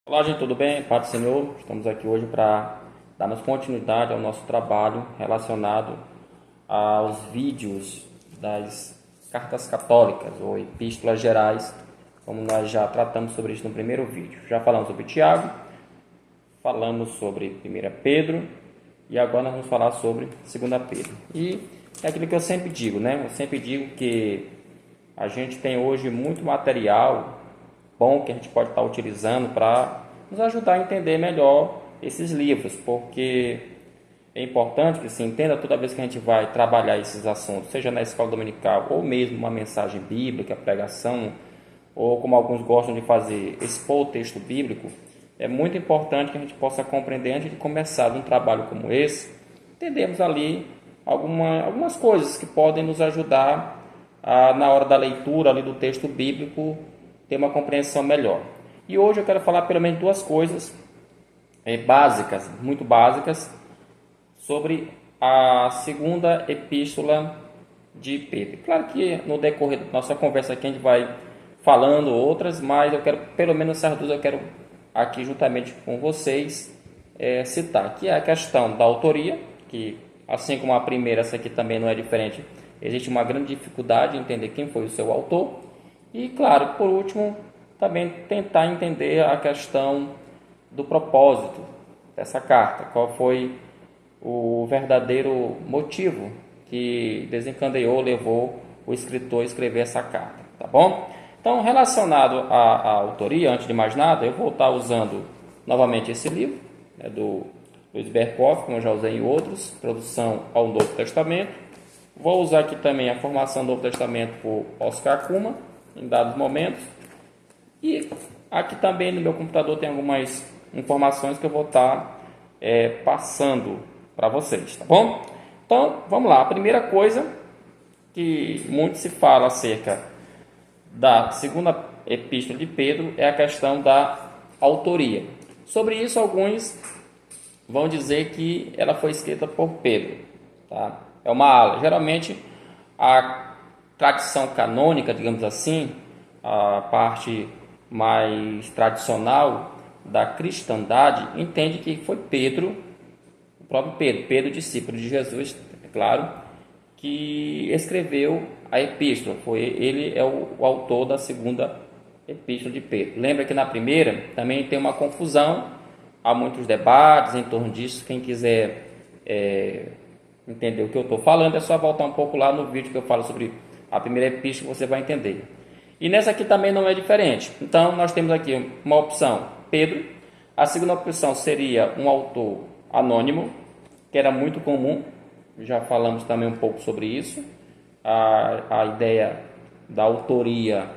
Olá, gente, tudo bem? Paz do Senhor. Estamos aqui hoje para darmos continuidade ao nosso trabalho relacionado aos vídeos das cartas católicas ou epístolas gerais, como nós já tratamos sobre isso no primeiro vídeo. Já falamos sobre Tiago, falamos sobre 1 Pedro e agora nós vamos falar sobre 2 Pedro. E é aquilo que eu sempre digo, né? Eu sempre digo que a gente tem hoje muito material bom que a gente pode estar utilizando para nos ajudar a entender melhor esses livros, porque é importante que se entenda toda vez que a gente vai trabalhar esses assuntos, seja na escola dominical ou mesmo uma mensagem bíblica, pregação, ou como alguns gostam de fazer, expor o texto bíblico. É muito importante que a gente possa compreender antes de começar um trabalho como esse, entendemos ali algumas coisas que podem nos ajudar na hora da leitura ali do texto bíblico, ter uma compreensão melhor. E hoje eu quero falar pelo menos duas coisas básicas, muito básicas, sobre a segunda epístola de Pedro. Claro que no decorrer da nossa conversa aqui a gente vai falando outras, mas eu quero, pelo menos essas duas eu quero aqui juntamente com vocês citar, que é a questão da autoria, que assim como a primeira, essa aqui também não é diferente, existe uma grande dificuldade em entender quem foi o seu autor. E, claro, por último, também tentar entender a questão do propósito dessa carta. Qual foi o verdadeiro motivo que desencadeou, levou o escritor a escrever essa carta, tá bom? Então, relacionado à autoria, antes de mais nada, eu vou estar usando novamente esse livro, do Luiz Berkoff, como eu já usei em outros, Introdução ao Novo Testamento. Vou usar aqui também a Formação do Novo Testamento por Oscar Cullmann, em dados momentos. E aqui também no meu computador tem algumas informações que eu vou estar passando para vocês, tá bom? Então, vamos lá. A primeira coisa que muito se fala acerca da segunda epístola de Pedro é a questão da autoria. Sobre isso, alguns vão dizer que ela foi escrita por Pedro, tá? É uma ala. Geralmente, a tradição canônica, digamos assim, a parte mais tradicional da cristandade, entende que foi Pedro, o próprio Pedro, discípulo de Jesus, é claro, que escreveu a epístola. Ele é o autor da segunda epístola de Pedro. Lembra que na primeira também tem uma confusão, há muitos debates em torno disso. Quem quiser entender o que eu estou falando, é só voltar um pouco lá no vídeo que eu falo sobre a primeira epístola, você vai entender. E nessa aqui também não é diferente. Então, nós temos aqui uma opção, Pedro. A segunda opção seria um autor anônimo, que era muito comum. Já falamos também um pouco sobre isso. A ideia da autoria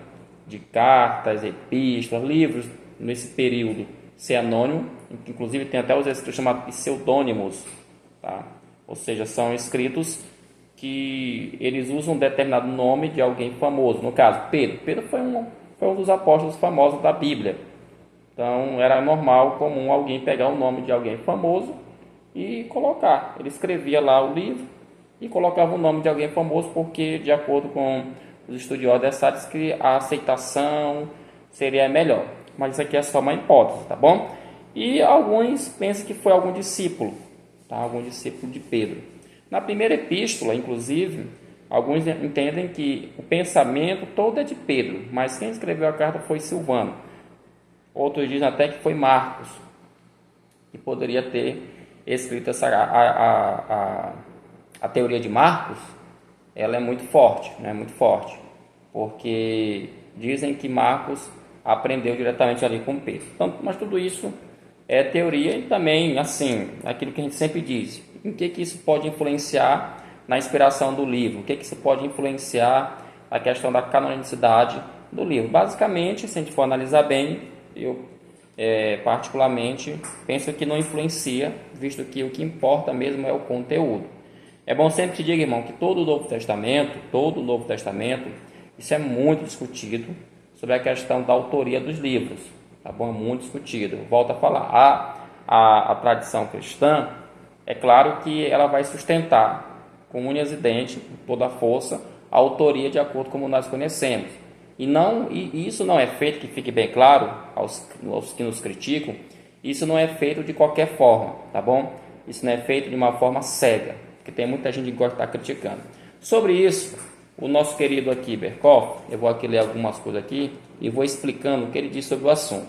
de cartas, epístolas, livros, nesse período, ser anônimo. Inclusive, tem até os escritos chamados pseudônimos, tá? Ou seja, são escritos que eles usam um determinado nome de alguém famoso. No caso, Pedro. Pedro foi um dos apóstolos famosos da Bíblia. Então, era normal, comum, alguém pegar o nome de alguém famoso e colocar. Ele escrevia lá o livro e colocava o nome de alguém famoso, porque, de acordo com os estudiosos dessa área, diz que a aceitação seria melhor. Mas isso aqui é só uma hipótese, tá bom? E alguns pensam que foi algum discípulo, tá? Algum discípulo de Pedro. Na primeira epístola, inclusive, alguns entendem que o pensamento todo é de Pedro, mas quem escreveu a carta foi Silvano. Outros dizem até que foi Marcos, que poderia ter escrito essa. A teoria de Marcos, ela é muito forte, né? Muito forte, porque dizem que Marcos aprendeu diretamente ali com Pedro. Então, mas tudo isso é teoria e também, assim, aquilo que a gente sempre diz. Em que isso pode influenciar na inspiração do livro? O que isso pode influenciar na questão da canonicidade do livro? Basicamente, se a gente for analisar bem, eu particularmente penso que não influencia, visto que o que importa mesmo é o conteúdo. É bom sempre que diga, irmão, que todo o Novo Testamento, isso é muito discutido sobre a questão da autoria dos livros, tá bom? É muito discutido. Volto a falar, a tradição cristã, é claro que ela vai sustentar com unhas e dentes, com toda a força, a autoria de acordo como nós conhecemos. E isso não é feito, que fique bem claro aos que nos criticam, isso não é feito de qualquer forma, tá bom? Isso não é feito de uma forma cega, porque tem muita gente que gosta de estar criticando. Sobre isso, o nosso querido aqui, Berkhof, eu vou aqui ler algumas coisas aqui e vou explicando o que ele diz sobre o assunto.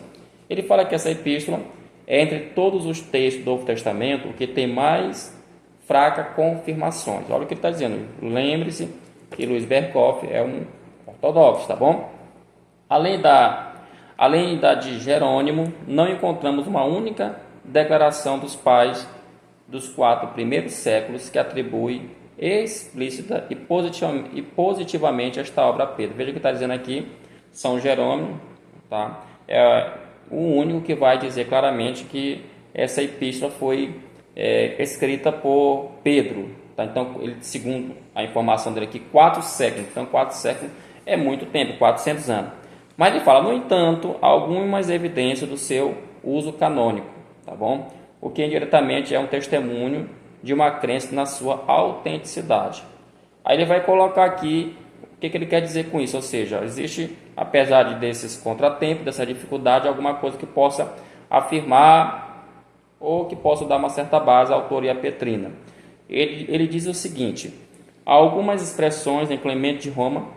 Ele fala que essa epístola é, entre todos os textos do Novo Testamento, o que tem mais fraca confirmações. Olha o que ele está dizendo. Lembre-se que Luiz Berkhof é um ortodoxo, tá bom? Além da de Jerônimo, não encontramos uma única declaração dos pais dos 4 primeiros séculos que atribui explícita e positivamente esta obra a Pedro. Veja o que está dizendo aqui, São Jerônimo, tá? É o único que vai dizer claramente que essa epístola foi escrita por Pedro, tá? Então, ele, segundo a informação dele aqui, 4 séculos. Então, 4 séculos é muito tempo, 400 anos. Mas ele fala, no entanto, algumas evidências do seu uso canônico, tá bom? O que indiretamente é um testemunho de uma crença na sua autenticidade. Aí ele vai colocar aqui o que ele quer dizer com isso, ou seja, existe, apesar desses contratempos, dessa dificuldade, alguma coisa que possa afirmar ou que possa dar uma certa base à autoria petrina. Ele diz o seguinte: há algumas expressões em Clemente de Roma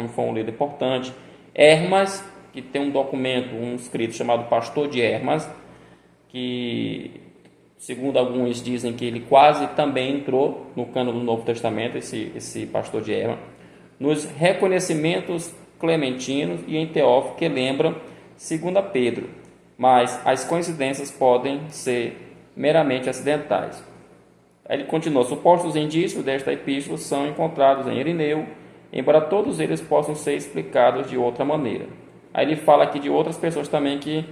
foi um líder importante, Hermas, que tem um documento, um escrito chamado Pastor de Hermas, que, segundo alguns dizem que ele quase também entrou no cânone do Novo Testamento, esse Pastor de Hermas, nos reconhecimentos clementinos e em Teófilo, que lembram 2 Pedro, mas as coincidências podem ser meramente acidentais. Aí ele continua: supostos indícios desta epístola são encontrados em Irineu, embora todos eles possam ser explicados de outra maneira. Aí ele fala aqui de outras pessoas também que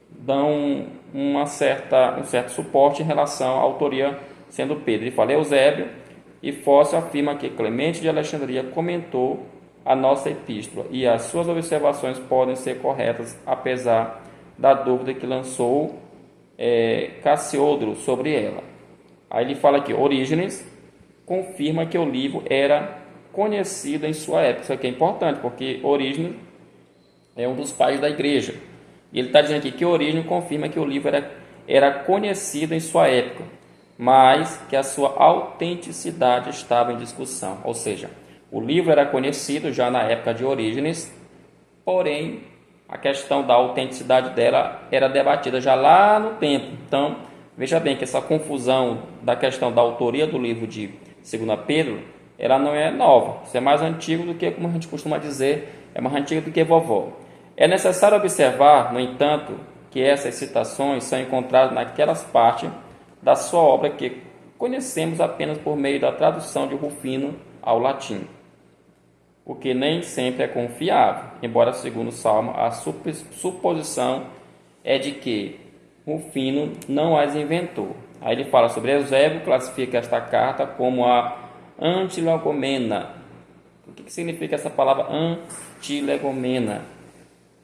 dão um certo suporte em relação à autoria sendo Pedro. Ele fala: Eusébio e Fóssil afirma que Clemente de Alexandria comentou a nossa epístola e as suas observações podem ser corretas, apesar da dúvida que lançou Cassiodro sobre ela. Aí ele fala aqui: Orígenes confirma que o livro era conhecido em sua época. Isso aqui é importante, porque Orígenes é um dos pais da igreja. E ele está dizendo aqui que Orígenes confirma que o livro era conhecido em sua época, mas que a sua autenticidade estava em discussão. Ou seja, o livro era conhecido já na época de Orígenes, porém a questão da autenticidade dela era debatida já lá no tempo. Então, veja bem que essa confusão da questão da autoria do livro de 2 Pedro, ela não é nova. Isso é mais antigo do que, como a gente costuma dizer, é mais antigo do que vovó. É necessário observar, no entanto, que essas citações são encontradas naquelas partes da sua obra que conhecemos apenas por meio da tradução de Rufino ao latim, o que nem sempre é confiável, embora, segundo o Salmo, a suposição é de que Rufino não as inventou. Aí ele fala sobre Eusébio, classifica esta carta como a antilegomena. O que significa essa palavra antilegomena?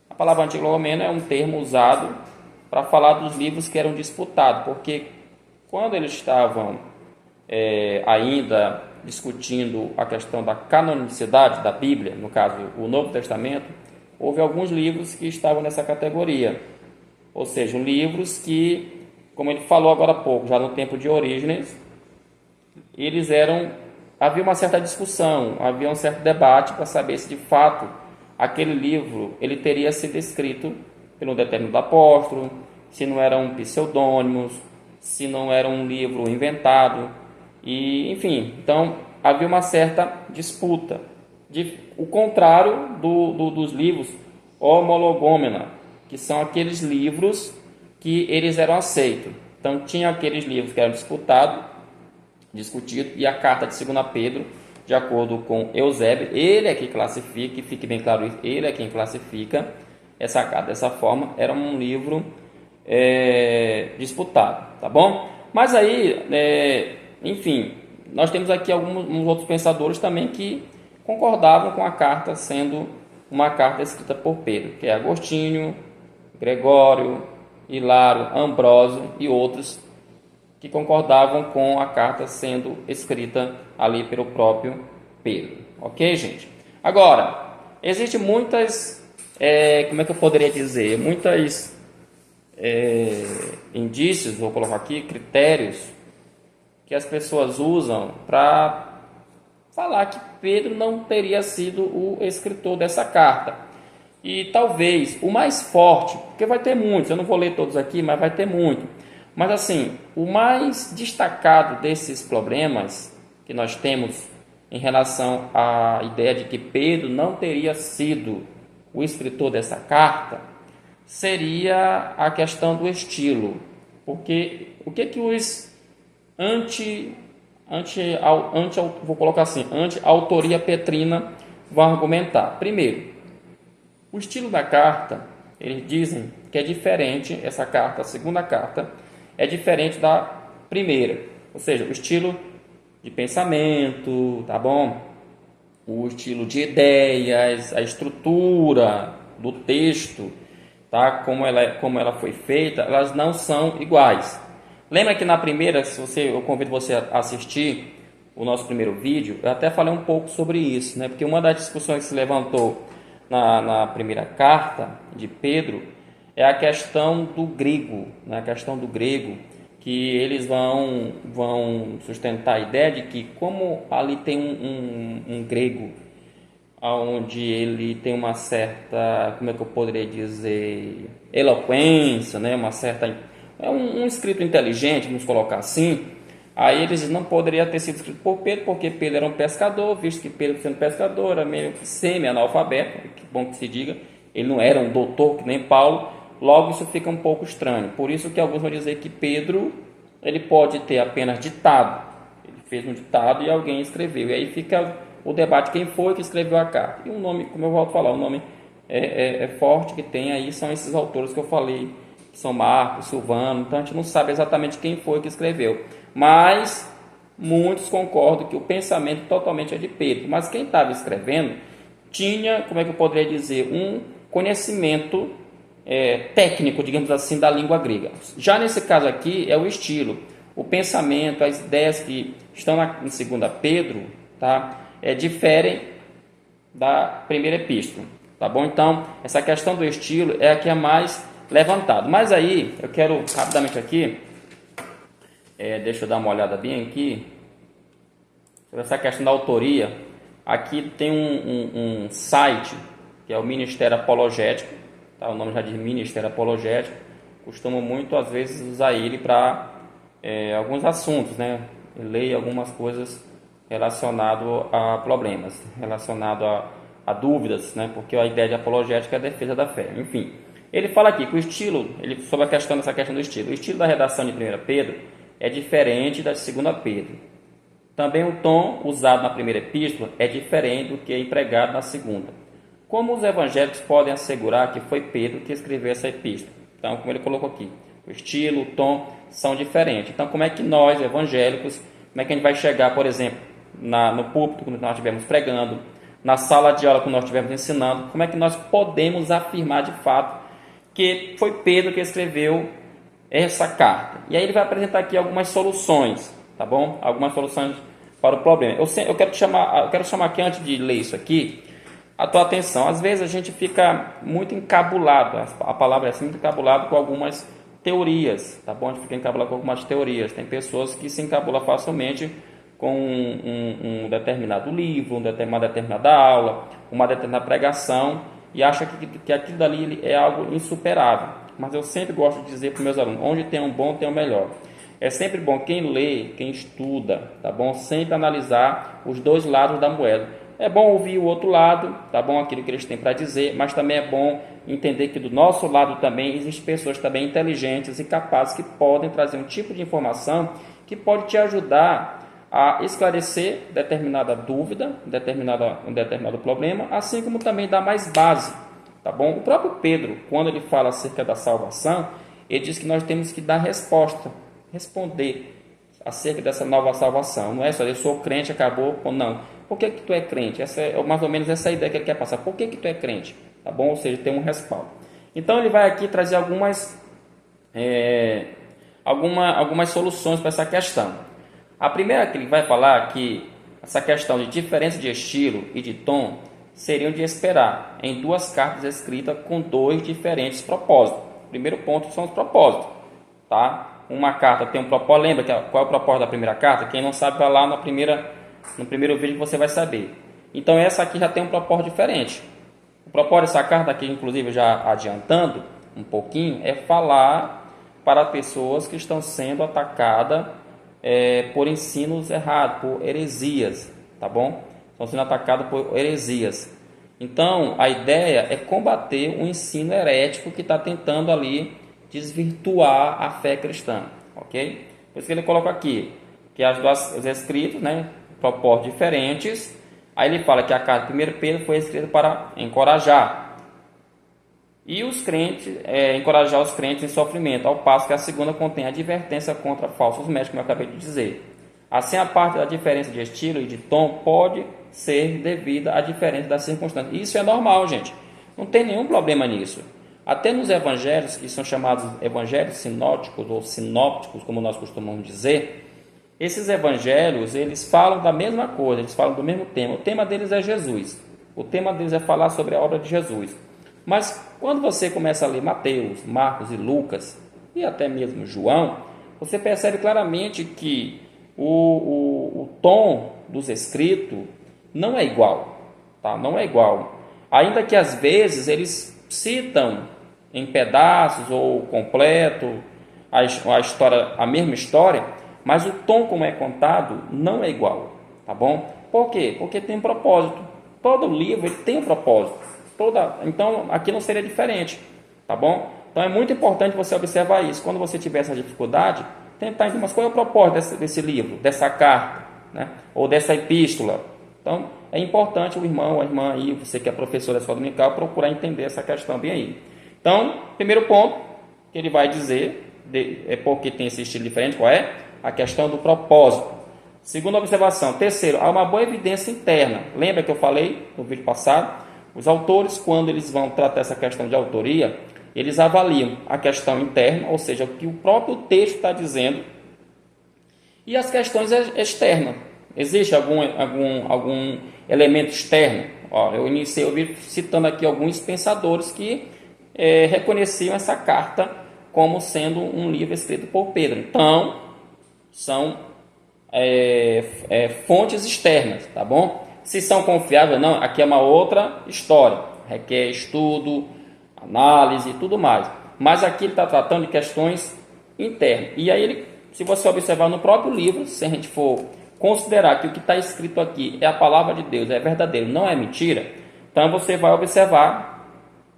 A palavra antilegomena é um termo usado para falar dos livros que eram disputados, porque quando eles estavam ainda discutindo a questão da canonicidade da Bíblia, no caso o Novo Testamento, houve alguns livros que estavam nessa categoria, ou seja, livros que, como ele falou agora há pouco, já no tempo de Orígenes, havia uma certa discussão, havia um certo debate para saber se de fato aquele livro ele teria sido escrito por um determinado apóstolo, se não eram pseudônimos, se não era um livro inventado, e enfim, então havia uma certa disputa. O contrário dos livros homologômena, que são aqueles livros que eles eram aceitos. Então tinha aqueles livros que eram discutidos, e a carta de 2 Pedro, de acordo com Eusébio, ele é que classifica, e fique bem claro isso, ele é quem classifica essa carta dessa forma, era um livro disputado, tá bom? Mas aí, enfim, nós temos aqui alguns outros pensadores também que concordavam com a carta sendo uma carta escrita por Pedro, que é Agostinho, Gregório, Hilário, Ambrósio e outros que concordavam com a carta sendo escrita ali pelo próprio Pedro. Ok, gente? Agora, existem muitas, como é que eu poderia dizer, muitas indícios, vou colocar aqui, critérios que as pessoas usam para falar que Pedro não teria sido o escritor dessa carta. E talvez o mais forte, porque vai ter muitos, eu não vou ler todos aqui, mas vai ter muito. Mas assim, o mais destacado desses problemas que nós temos em relação à ideia de que Pedro não teria sido o escritor dessa carta, seria a questão do estilo. Porque o que que os vou colocar assim, anti-autoria petrina vão argumentar? Primeiro, o estilo da carta, eles dizem que é diferente, essa carta, a segunda carta, é diferente da primeira. Ou seja, o estilo de pensamento, tá bom? O estilo de ideias, a estrutura do texto, tá? Como ela foi feita, elas não são iguais. Lembra que na primeira, eu convido você a assistir o nosso primeiro vídeo, eu até falei um pouco sobre isso, né? Porque uma das discussões que se levantou na primeira carta de Pedro é a questão do grego, né? A questão do grego, que eles vão sustentar a ideia de que como ali tem um grego onde ele tem uma certa, como é que eu poderia dizer, eloquência, né? Uma certa, um escrito inteligente, vamos colocar assim. Aí eles não poderia ter sido escrito por Pedro, porque Pedro era um pescador, visto que Pedro, sendo pescador, era meio que semi-analfabeto, que bom que se diga, ele não era um doutor que nem Paulo, logo isso fica um pouco estranho. Por isso que alguns vão dizer que Pedro, ele pode ter apenas ditado, ele fez um ditado e alguém escreveu, e aí fica o debate quem foi que escreveu a carta. E o nome, como eu volto a falar, o nome forte que tem aí são esses autores que eu falei, que são Marcos, Silvano, então a gente não sabe exatamente quem foi que escreveu. Mas muitos concordam que o pensamento totalmente é de Pedro. Mas quem estava escrevendo tinha, como é que eu poderia dizer, um conhecimento técnico, digamos assim, da língua grega. Já nesse caso aqui é o estilo, o pensamento, as ideias que estão em 2 Pedro, tá? Diferem da primeira epístola, tá bom? Então, essa questão do estilo é a que é mais levantada. Mas aí, eu quero rapidamente aqui, deixa eu dar uma olhada bem aqui, sobre essa questão da autoria. Aqui tem um site, que é o Ministério Apologético, tá? O nome já diz Ministério Apologético, costumo muito, às vezes, usar ele para alguns assuntos, né? Eu leio algumas coisas relacionado a problemas, relacionado a dúvidas, né? Porque a ideia de apologética é a defesa da fé. Enfim, ele fala aqui que o estilo, sobre essa questão do estilo, o estilo da redação de 1 Pedro é diferente da de 2 Pedro. Também o tom usado na primeira epístola é diferente do que é empregado na segunda. Como os evangélicos podem assegurar que foi Pedro que escreveu essa epístola? Então, como ele colocou aqui, o estilo, o tom são diferentes. Então, como é que nós, evangélicos, como é que a gente vai chegar, por exemplo, no púlpito, quando nós estivermos pregando, na sala de aula, quando nós estivermos ensinando, como é que nós podemos afirmar de fato que foi Pedro que escreveu essa carta? E aí ele vai apresentar aqui algumas soluções, tá bom? Algumas soluções para o problema. Eu quero chamar aqui, antes de ler isso aqui, a tua atenção. Às vezes a gente fica muito encabulado, a palavra é assim, muito encabulado com algumas teorias, tá bom? A gente fica encabulado com algumas teorias. Tem pessoas que se encabulam facilmente com um determinado livro, uma determinada aula, uma determinada pregação e acha que aquilo dali é algo insuperável. Mas eu sempre gosto de dizer para os meus alunos, onde tem um bom, tem um melhor. É sempre bom quem lê, quem estuda, tá bom? Sempre analisar os dois lados da moeda. É bom ouvir o outro lado, tá bom? Aquilo que eles têm para dizer, mas também é bom entender que do nosso lado também existem pessoas também inteligentes e capazes que podem trazer um tipo de informação que pode te ajudar a esclarecer determinada dúvida, um determinado problema, assim como também dar mais base, tá bom? O próprio Pedro, quando ele fala acerca da salvação, ele diz que nós temos que dar resposta, responder acerca dessa nova salvação. Não é só eu sou crente, acabou, não. Por que tu é crente? Essa é mais ou menos essa ideia que ele quer passar. Por que tu é crente? Tá bom? Ou seja, tem um respaldo. Então ele vai aqui trazer algumas soluções para essa questão. A primeira que ele vai falar que essa questão de diferença de estilo e de tom seriam de esperar em duas cartas escritas com dois diferentes propósitos. O primeiro ponto são os propósitos, tá? Uma carta tem um propósito, lembra qual é o propósito da primeira carta? Quem não sabe, vai lá no primeiro vídeo que você vai saber. Então essa aqui já tem um propósito diferente. O propósito dessa carta aqui, inclusive já adiantando um pouquinho, é falar para pessoas que estão sendo atacadas por ensinos errados, por heresias, tá bom? Estão sendo atacadas por heresias. Então, a ideia é combater o ensino herético que está tentando ali desvirtuar a fé cristã, ok? Por isso que ele coloca aqui, que os escritos, né, propósitos diferentes. Aí ele fala que a carta de 1 Pedro foi escrita para encorajar e os crentes, encorajar os crentes em sofrimento, ao passo que a segunda contém advertência contra falsos mestres, como eu acabei de dizer. Assim, a parte da diferença de estilo e de tom pode ser devida à diferença das circunstâncias. Isso é normal, gente. Não tem nenhum problema nisso. Até nos evangelhos, que são chamados evangelhos sinóticos ou sinópticos, como nós costumamos dizer, esses evangelhos, eles falam da mesma coisa, eles falam do mesmo tema. O tema deles é Jesus. O tema deles é falar sobre a obra de Jesus. Mas quando você começa a ler Mateus, Marcos e Lucas, e até mesmo João, você percebe claramente que o tom dos escritos não é igual, tá? Não é igual. Ainda que às vezes eles citam em pedaços ou completo a história, a mesma história, mas o tom como é contado não é igual, tá bom? Por quê? Porque tem um propósito. Todo livro ele tem um propósito. Então aqui não seria diferente, tá bom? Então é muito importante você observar isso. Quando você tiver essa dificuldade, tentar entender, mas qual é o propósito desse livro, dessa carta, né? Ou dessa epístola. Então é importante o irmão, a irmã aí, você que é professor da escola dominical, procurar entender essa questão bem aí. Então, primeiro ponto que ele vai dizer, é porque tem esse estilo diferente, qual é? A questão do propósito. Segunda observação. Terceiro, há uma boa evidência interna. Lembra que eu falei no vídeo passado? Os autores, quando eles vão tratar essa questão de autoria, eles avaliam a questão interna, ou seja, o que o próprio texto está dizendo, e as questões externas. Existe algum elemento externo? Eu iniciei o vídeo citando aqui alguns pensadores que reconheciam essa carta como sendo um livro escrito por Pedro. Então, são fontes externas, tá bom? Se são confiáveis ou não, aqui é uma outra história. Requer estudo, análise e tudo mais. Mas aqui ele está tratando de questões internas. E aí, se você observar no próprio livro, se a gente for considerar que o que está escrito aqui é a palavra de Deus, é verdadeiro, não é mentira, então você vai observar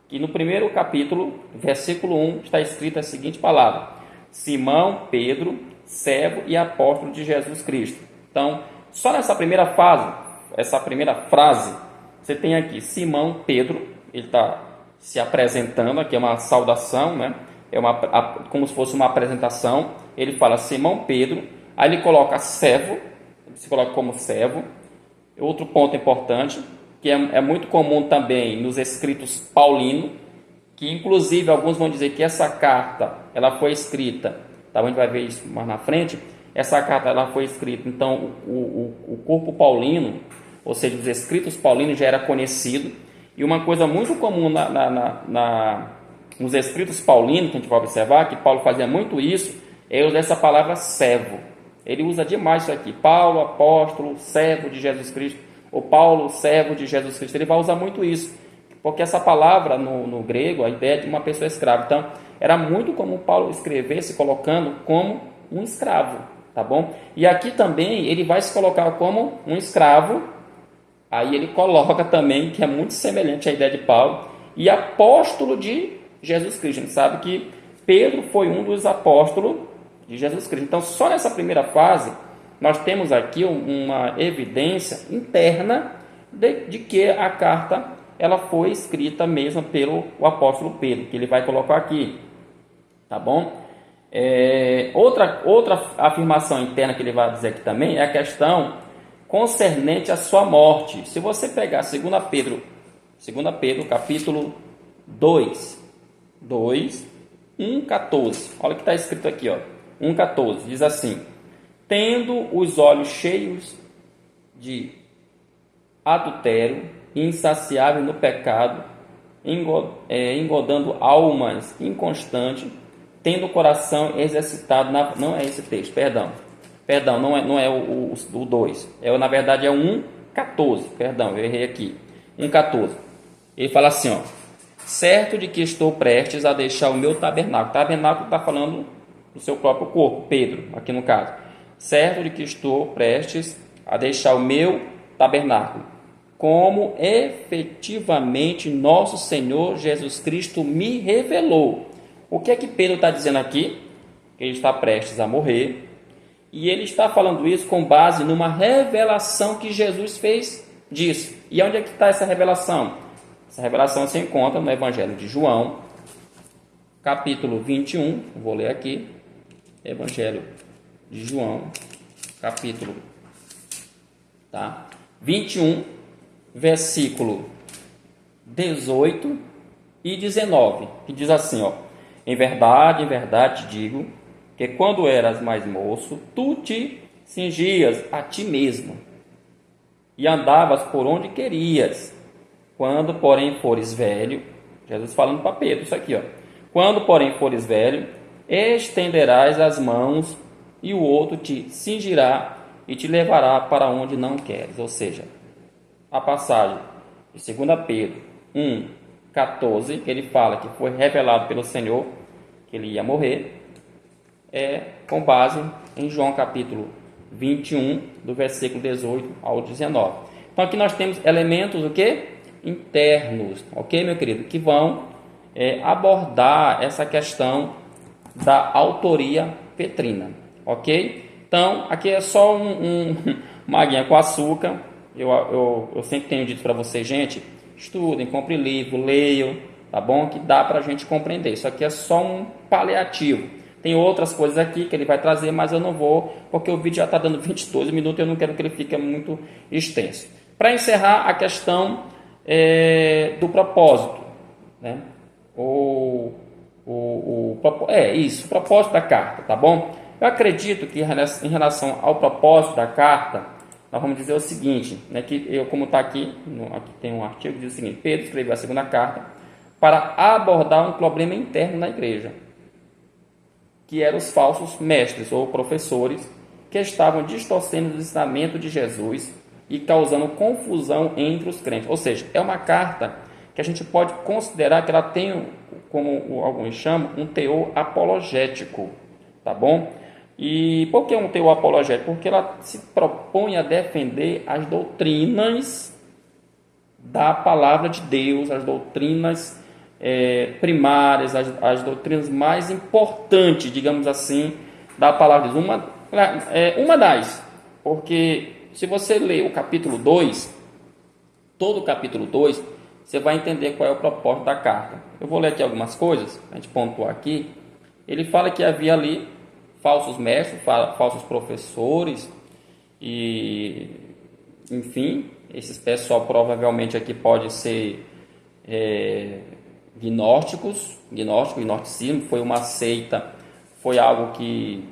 que no primeiro capítulo, versículo 1, está escrita a seguinte palavra: Simão, Pedro, servo e apóstolo de Jesus Cristo. Então, só nessa primeira frase, você tem aqui Simão, Pedro, ele está se apresentando, aqui é uma saudação, né? Como se fosse uma apresentação. Ele fala Simão, Pedro, aí ele coloca servo, ele se coloca como servo. Outro ponto importante, que é muito comum também nos escritos paulinos, que inclusive alguns vão dizer que essa carta ela foi escrita, tá? A gente vai ver isso mais na frente. Essa carta ela foi escrita, então o corpo paulino, ou seja, os escritos paulinos já era conhecido. E uma coisa muito comum nos escritos paulinos, que a gente vai observar, que Paulo fazia muito isso, é usar essa palavra servo. Ele usa demais isso aqui: Paulo, apóstolo, servo de Jesus Cristo, ou Paulo, servo de Jesus Cristo. Ele vai usar muito isso, porque essa palavra no grego, a ideia é de uma pessoa escrava. Então, era muito comum Paulo escrever se colocando como um escravo, tá bom? E aqui também ele vai se colocar como um escravo. Aí ele coloca também, que é muito semelhante à ideia de Paulo, e apóstolo de Jesus Cristo. A gente sabe que Pedro foi um dos apóstolos de Jesus Cristo. Então, só nessa primeira fase, nós temos aqui uma evidência interna de que a carta ela foi escrita mesmo pelo apóstolo Pedro, que ele vai colocar aqui, tá bom? Outra afirmação interna que ele vai dizer aqui também é a questão concernente à sua morte. Se você pegar 2 Pedro capítulo 2, 1,14, olha o que está escrito aqui, 1,14, diz assim: tendo os olhos cheios de adultério insaciável no pecado, engodando almas inconstantes, tendo o coração exercitado não é esse texto, perdão, não é o 2, na verdade é o 1,14, perdão, eu errei aqui, 1,14. Ele fala assim, ó: certo de que estou prestes a deixar o meu tabernáculo. Tabernáculo está falando do seu próprio corpo, Pedro, aqui no caso. Certo de que estou prestes a deixar o meu tabernáculo, como efetivamente nosso Senhor Jesus Cristo me revelou. O que é que Pedro está dizendo aqui? Que ele está prestes a morrer, e ele está falando isso com base numa revelação que Jesus fez disso. E onde é que está essa revelação? Essa revelação se encontra no Evangelho de João, capítulo 21, vou ler aqui, Evangelho de João, capítulo 21, versículo 18 e 19, que diz assim, ó: em verdade te digo, que quando eras mais moço, tu te cingias a ti mesmo, e andavas por onde querias. Quando, porém, fores velho, Jesus falando para Pedro, isso aqui, ó: quando, porém, fores velho, estenderás as mãos, e o outro te cingirá e te levará para onde não queres. Ou seja, a passagem de 2 Pedro 1,14, que ele fala que foi revelado pelo Senhor que ele ia morrer, é com base em João capítulo 21, do versículo 18 ao 19. Então aqui nós temos elementos o quê? Internos, ok, meu querido, que vão abordar essa questão da autoria petrina, ok? Então aqui é só uma aguinha com açúcar. Eu sempre tenho dito para vocês, gente, estudem, comprem livro, leiam, tá bom? Que dá para a gente compreender. Isso aqui é só um paliativo. Tem outras coisas aqui que ele vai trazer, mas eu não vou, porque o vídeo já está dando 22 minutos e eu não quero que ele fique muito extenso. Para encerrar, a questão do propósito, né? O propósito da carta, tá bom? Eu acredito que em relação ao propósito da carta, nós vamos dizer o seguinte, né, como está aqui tem um artigo que diz o seguinte: Pedro escreveu a segunda carta para abordar um problema interno na igreja, que eram os falsos mestres ou professores que estavam distorcendo o ensinamento de Jesus e causando confusão entre os crentes. Ou seja, é uma carta que a gente pode considerar que ela tem, como alguns chamam, um teor apologético, tá bom? E por que um teor apologético? Porque ela se propõe a defender as doutrinas da palavra de Deus, as doutrinas primárias, as doutrinas mais importantes, digamos assim, da palavra de Deus. Uma das, porque se você ler o capítulo 2, todo o capítulo 2, você vai entender qual é o propósito da carta. Eu vou ler aqui algumas coisas, a gente pontuar aqui. Ele fala que havia ali falsos mestres, falsos professores, e, enfim, esses pessoal provavelmente aqui pode ser gnosticismo foi uma seita, foi algo que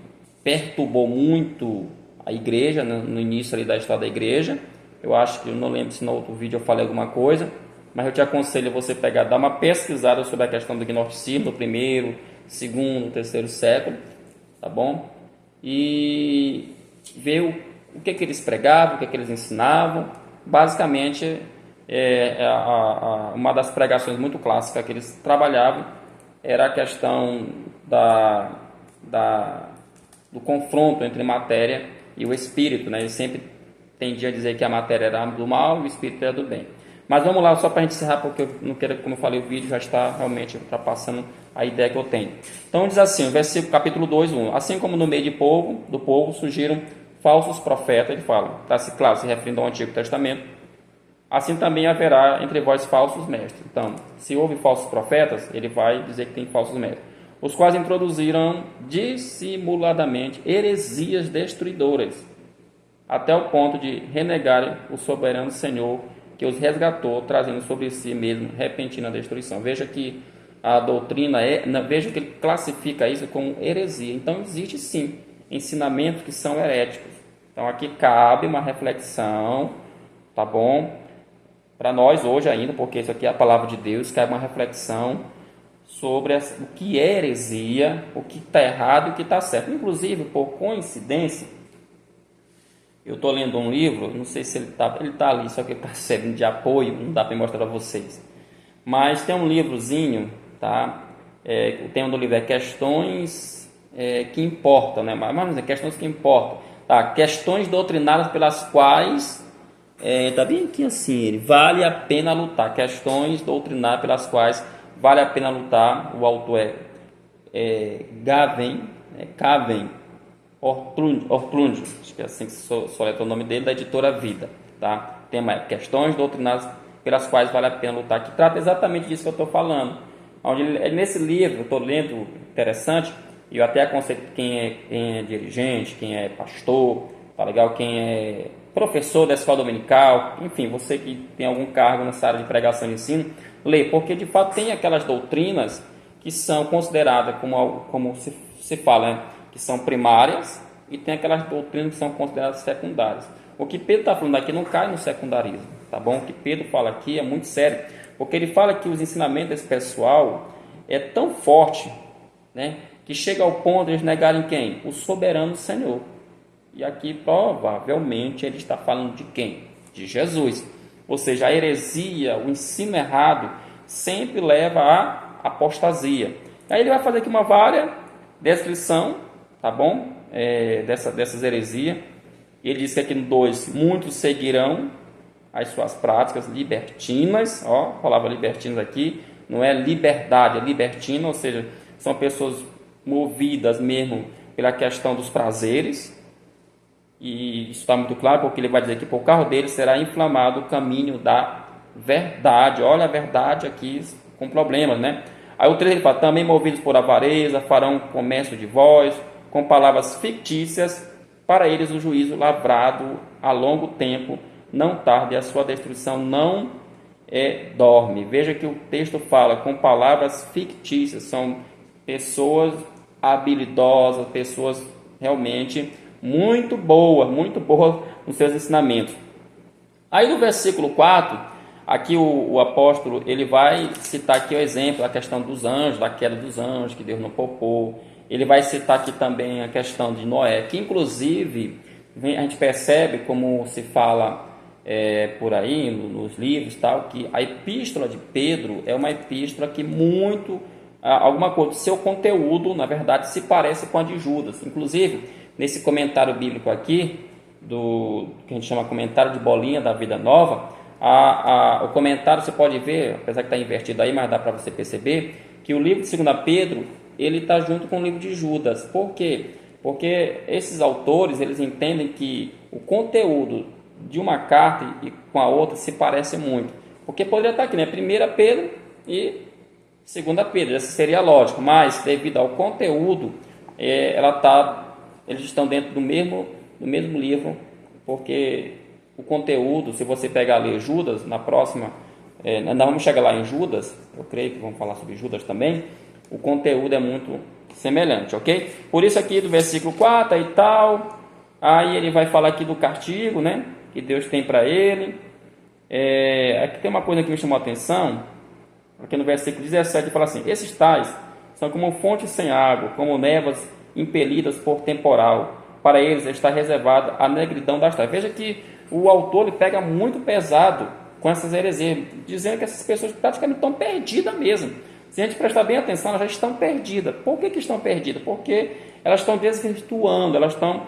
perturbou muito a igreja, no início ali da história da igreja. Eu acho que, eu não lembro se no outro vídeo eu falei alguma coisa, mas eu te aconselho você dar uma pesquisada sobre a questão do gnosticismo, do primeiro, segundo, terceiro século, tá bom? E ver o que eles pregavam, o que eles ensinavam. Basicamente, uma das pregações muito clássicas que eles trabalhavam era a questão do confronto entre matéria e o espírito, né? Eles sempre tendiam a dizer que a matéria era do mal e o espírito era do bem. Mas vamos lá, só para a gente encerrar, porque eu não quero, como eu falei, o vídeo já está realmente ultrapassando a ideia que eu tenho. Então diz assim, versículo capítulo 2, 1: assim como no meio do povo surgiram falsos profetas, ele fala, claro, se referindo ao Antigo Testamento, assim também haverá entre vós falsos mestres. Então, se houve falsos profetas, ele vai dizer que tem falsos mestres, os quais introduziram dissimuladamente heresias destruidoras, até o ponto de renegarem o soberano Senhor que os resgatou, trazendo sobre si mesmo repentina destruição. Veja que a doutrina veja que ele classifica isso como heresia. Então existe sim ensinamentos que são heréticos. Então aqui cabe uma reflexão, tá bom? para nós hoje ainda, porque isso aqui é a palavra de Deus, que é uma reflexão sobre o que é heresia, o que está errado e o que está certo. Inclusive, por coincidência, eu estou lendo um livro, não sei se ele tá ali, só que ele está servindo de apoio, não dá para mostrar para vocês. Mas tem um livrozinho, tá? O tema do livro é Questões que Importam, né? Mas questões que importam. Tá? Questões doutrinárias pelas quais, tá bem aqui assim, ele vale a pena lutar. Questões doutrinárias pelas quais vale a pena lutar. O autor Caven Ortlund, acho que é assim que soleta o nome dele, da editora Vida. Tá? O tema é Questões doutrinárias pelas quais vale a pena lutar, que trata exatamente disso que eu estou falando. Onde nesse livro, eu estou lendo, interessante, e eu até aconselho quem é dirigente, quem é pastor, tá legal? Quem é professor da escola dominical, enfim, você que tem algum cargo nessa área de pregação e ensino, lê, porque de fato tem aquelas doutrinas que são consideradas como se fala, né? Que são primárias, e tem aquelas doutrinas que são consideradas secundárias. O que Pedro está falando aqui não cai no secundarismo, tá bom? O que Pedro fala aqui é muito sério, porque ele fala que os ensinamentos desse pessoal é tão forte, né, que chega ao ponto de eles negarem quem? O soberano Senhor. E aqui provavelmente ele está falando de quem? De Jesus. Ou seja, a heresia, o ensino errado, sempre leva à apostasia. Aí ele vai fazer aqui uma vária descrição, tá bom? Dessas heresias. Ele diz que aqui no 2, muitos seguirão as suas práticas libertinas, ó, a palavra libertinas aqui, não é liberdade, é libertina, ou seja, são pessoas movidas mesmo pela questão dos prazeres, e isso está muito claro, porque ele vai dizer que por causa dele será inflamado o caminho da verdade. Olha a verdade aqui com problemas, né? Aí o 3 ele fala, também movidos por avareza, farão comércio de voz, com palavras fictícias, para eles o juízo lavrado a longo tempo, não tarde, a sua destruição não dorme. Veja que o texto fala com palavras fictícias, são pessoas habilidosas, pessoas realmente muito boas nos seus ensinamentos. Aí no versículo 4, aqui o apóstolo ele vai citar aqui o exemplo, a questão dos anjos, da queda dos anjos, que Deus não poupou. Ele vai citar aqui também a questão de Noé, que inclusive a gente percebe, como se fala por aí nos livros, tal, que a epístola de Pedro é uma epístola que alguma coisa do seu conteúdo, na verdade, se parece com a de Judas. Inclusive, nesse comentário bíblico aqui, que a gente chama comentário de bolinha da Vida Nova, o comentário você pode ver, apesar que está invertido aí, mas dá para você perceber, que o livro de 2 Pedro, ele está junto com o livro de Judas. Por quê? Porque esses autores, eles entendem que o conteúdo de uma carta e com a outra se parece muito. Porque poderia estar aqui, né? 1 Pedro e 2 Pedro, essa seria a lógica, mas devido ao conteúdo, eles estão dentro do mesmo livro, porque o conteúdo, se você pegar ler Judas, na próxima, nós vamos chegar lá em Judas, eu creio que vamos falar sobre Judas também, o conteúdo é muito semelhante, ok? Por isso aqui do versículo 4 e tal, aí ele vai falar aqui do castigo, né, que Deus tem para ele. Aqui tem uma coisa que me chamou a atenção, porque no versículo 17 ele fala assim, esses tais são como fontes sem água, como névoas impelidas por temporal, para eles está reservada a negridão das trevas. Veja que o autor ele pega muito pesado com essas heresias, dizendo que essas pessoas praticamente estão perdidas mesmo. Se a gente prestar bem atenção, elas já estão perdidas. Por que estão perdidas? Porque elas estão desvirtuando, elas estão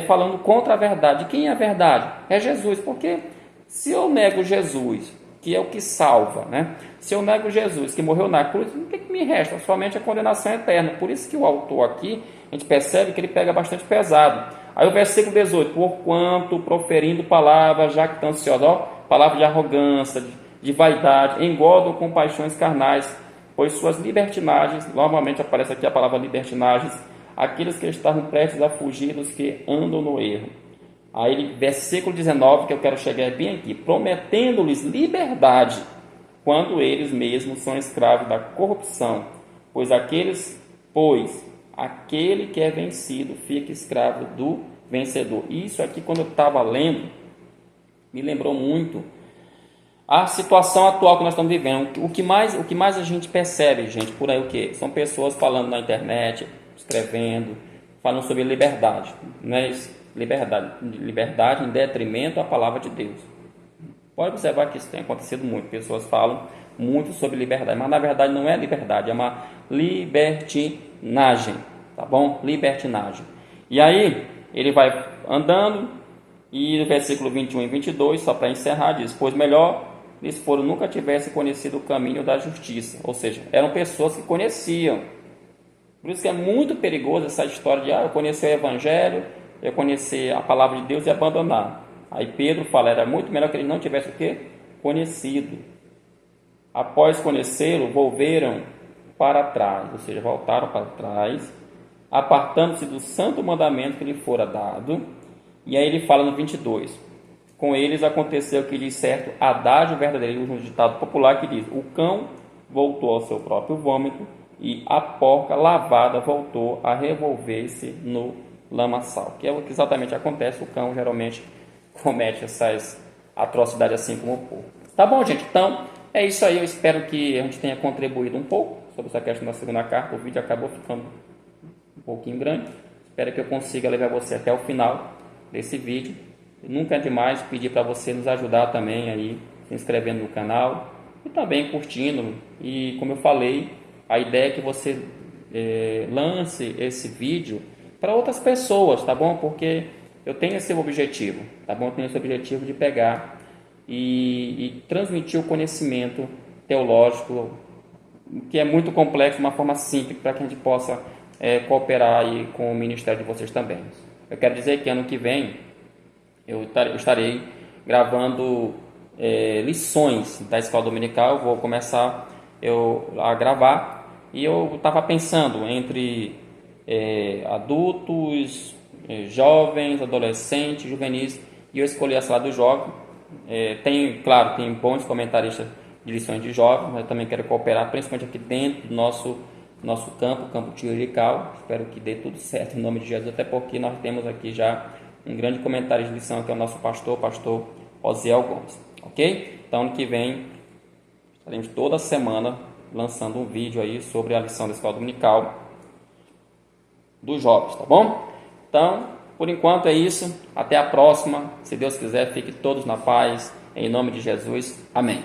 falando contra a verdade. Quem é a verdade? É Jesus. Porque se eu nego Jesus, que é o que salva, né? Se eu nego Jesus, que morreu na cruz, o que me resta? Somente a condenação eterna. Por isso que o autor aqui, a gente percebe que ele pega bastante pesado. Aí o versículo 18, porquanto proferindo palavras jactanciosas, palavras de arrogância, de vaidade, engordam com paixões carnais, pois suas libertinagens, novamente aparece aqui a palavra libertinagens, aqueles que estavam prestes a fugir dos que andam no erro. Aí versículo 19, que eu quero chegar bem aqui, prometendo-lhes liberdade, quando eles mesmos são escravos da corrupção, pois aquele que é vencido fica escravo do vencedor. Isso aqui, quando eu estava lendo, me lembrou muito a situação atual que nós estamos vivendo. O que mais a gente percebe, gente, por aí o quê? São pessoas falando na internet, escrevendo, falando sobre liberdade, não é isso? Liberdade em detrimento à palavra de Deus. Pode observar que isso tem acontecido muito. Pessoas falam muito sobre liberdade, mas na verdade não é liberdade, é uma libertinagem, tá bom? Libertinagem. E aí ele vai andando e no versículo 21 e 22, só para encerrar, diz: pois melhor lhes fora nunca tivessem conhecido o caminho da justiça. Ou seja, eram pessoas que conheciam. Por isso que é muito perigoso essa história de eu conhecer o evangelho, eu conhecer a palavra de Deus e abandonar. Aí Pedro fala, era muito melhor que eles não tivessem o quê? Conhecido. Após conhecê-lo, volveram para trás, ou seja, voltaram para trás, apartando-se do santo mandamento que lhe fora dado. E aí ele fala no 22, com eles aconteceu que lhes certo adágio verdadeiro, um ditado popular que diz: o cão voltou ao seu próprio vômito e a porca lavada voltou a revolver-se no lamaçal. Que é o que exatamente acontece, o cão geralmente comete essas atrocidades assim como o porco. Tá bom, gente? Então, é isso aí. Eu espero que a gente tenha contribuído um pouco sobre essa questão da segunda carta. O vídeo acabou ficando um pouquinho grande. Espero que eu consiga levar você até o final desse vídeo. Nunca é demais pedir para você nos ajudar também aí, se inscrevendo no canal e também curtindo. E como eu falei, a ideia é que você lance esse vídeo para outras pessoas, tá bom? Porque eu tenho esse objetivo, tá bom? Eu tenho esse objetivo de pegar e transmitir o conhecimento teológico, que é muito complexo, de uma forma simples, para que a gente possa cooperar aí com o ministério de vocês também. Eu quero dizer que ano que vem eu estarei gravando lições da escola dominical. Eu vou começar a gravar e eu estava pensando entre adultos, jovens, adolescentes, juvenis, e eu escolhi a sala do jovem. Claro, tem bons comentaristas de lições de jovens, mas eu também quero cooperar, principalmente aqui dentro do nosso campo Tijurical. Espero que dê tudo certo em nome de Jesus, até porque nós temos aqui já um grande comentário de lição, que é o nosso pastor Osiel Gomes, ok? Então, ano que vem, estaremos toda semana lançando um vídeo aí sobre a lição da escola dominical dos jovens, tá bom? Então, por enquanto é isso. Até a próxima. Se Deus quiser, fiquem todos na paz. Em nome de Jesus. Amém.